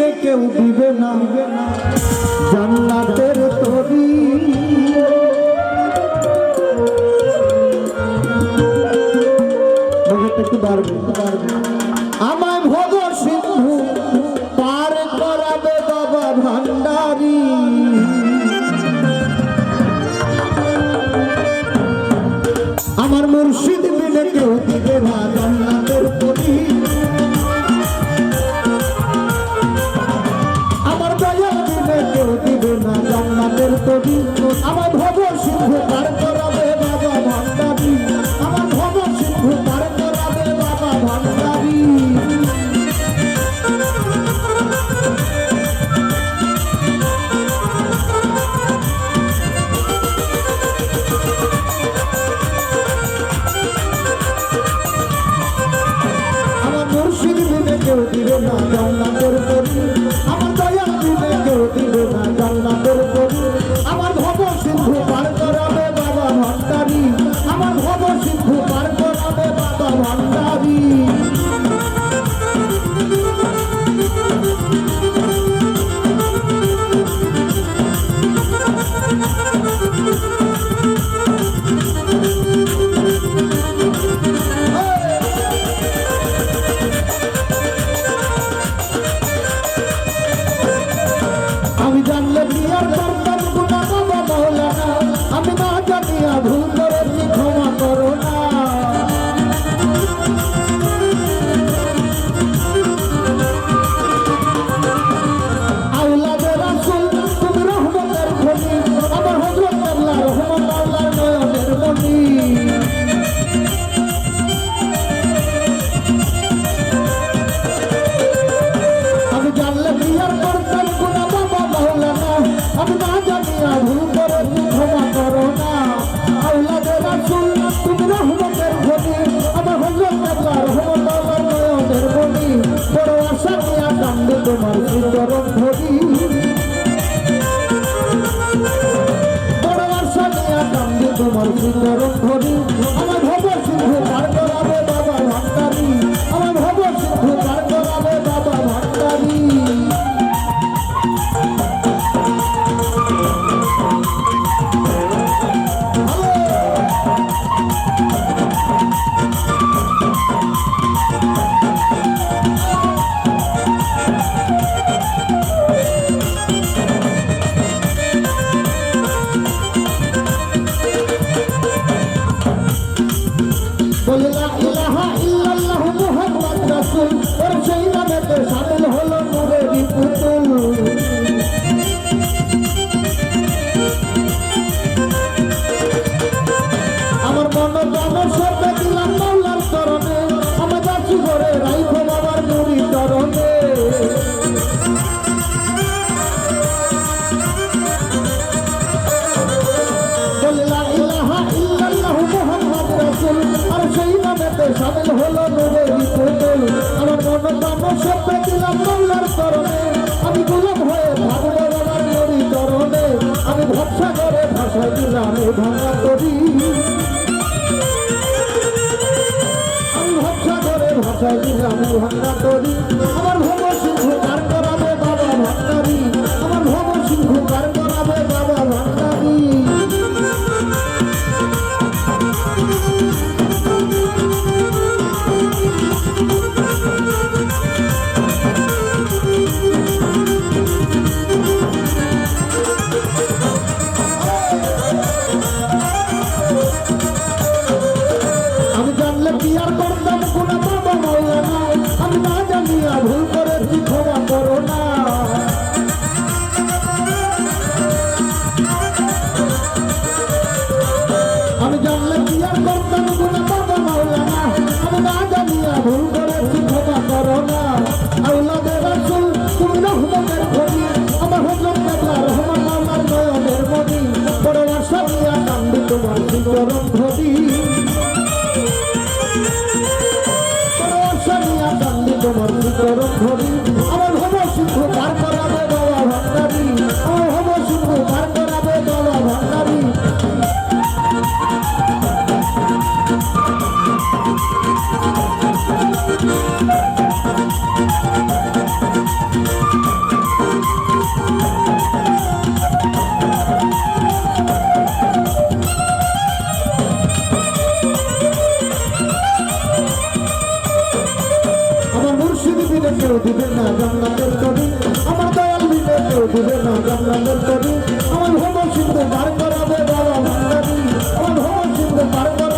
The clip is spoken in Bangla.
বিনে কেউ দিবে না জান্নাতের তরি। একটু বাড়বে আমায় ভব সিন্ধু পার করাবে বাবা ভান্ডারী। আমার মুর্শিদ বিনে কেউ দিবে না জান্নাতের তরি। আমার দয়াল বিনে কেউ দিবে না জান্নাতের তরি। আমার ভব সিন্ধু পার করাবে বাবা ভান্ডারী। আমার ভব সিন্ধু পার করাবে বাবা ভান্ডারী। আমার মুর্শিদ বিনে কেউ দিবে না জান্নাতের তরি। আমার দয়াল বিনে কেউ দিবে না জান্নাতের তরি। আমার ভব সিন্ধু পার করাবে বাবা ভান্ডারী। আমার ভব সিন্ধু পার করাবে বাবা ভান্ডারী। আমি জানলে বিয়ার করতাম গুনাহ বাবা মাওলানা। আমি না জানিয়া ভুল করেছি ক্ষমা করো না। আওলাদে রাসূল তুমি রহমতের খনি। আমার হযরত আল্লাহ রহমত আল্লাহর নয়নের মনি। আমি জানলে বিয়ার করতাম গুনাহ বাবা মাওলানা। আমি না জানিয়া ভুল করেছি ক্ষমা করো না। আওলাদে রাসূল তুমি রহমতের খনি। আমার হযরত আল্লাহ রহমত আল্লাহর নয়নের মনি। বড় আশা নিয়া কান্দে তোমার শ্রীচরণ ধরি। বড় আশা নিয়া কান্দে তোমার শ্রীচরণ ধরি। আমার ভব সিন্ধু পার করাবে বাবা ভান্ডারী। আমার ভব সিন্ধু পার করাবে বাবা ভান্ডারী। বলে লা ইলাহা ইল্লাল্লাহ মুহাম্মদ রাসূল। ওর সেই নামেতে শামিল হলো নূরেরই পুতুল। আমার মন প্রাণ সব দিলাম মাওলার চরণে। আমার যাচ্ছি করে রাইখো বাবার নুরি চরণে। বলে লা ইলাহা ইল্লাল্লাহ মুহাম্মদ রাসূল। আর সেই নামেতে শামিল হলো নূরেরই পুতুল। আমার মন প্রাণ সব দিলাম মাওলার চরণে। আমি গোলাম হয়ে ভাববো বাবার নুরি চরণে। আমি ভরসা করে ভাষা দিলাম এ ভাঙা তরি। আমি ভরসা করে ভাষা দিলাম এ ভাঙা তরি। আমার ভব সিন্ধু পার করাবে বাবা ভান্ডারী। আমার ভব সিন্ধু পার করাবে বাবা ভান্ডারী। আমি জানলে বিয়ার করতাম গুনাহ বাবা মাওলানা। আমি না জানিয়া ভুল করেছি ক্ষমা করো না। আমি জানলে বিয়ার করতাম গুনাহ বাবা মাওলানা। আমি না জানিয়া ভুল করেছি ক্ষমা করো না। আওলাদে রাসূল তুমি রহমতের খনি। আমার হযরত আল্লাহ রহমত আল্লাহর নয়নের মনি। বড় আশা নিয়া কান্দি তোমার শ্রীচরণ ধরি। তোমার শ্রীচরণ ধরি। আমার ভব সিন্ধু পার করাবে বাবা ভান্ডারী। আমার ভব সিন্ধু পার করাবে বাবা ভান্ডারী। বিনে কেউ দিবে না জান্নাতের তরি আমার দয়াল বিনে কেউ দিবে না জান্নাতের তরি আমার ভব সিন্ধু পার করাবে বাবা ভান্ডারি আমার ভব সিন্ধু পার করাবে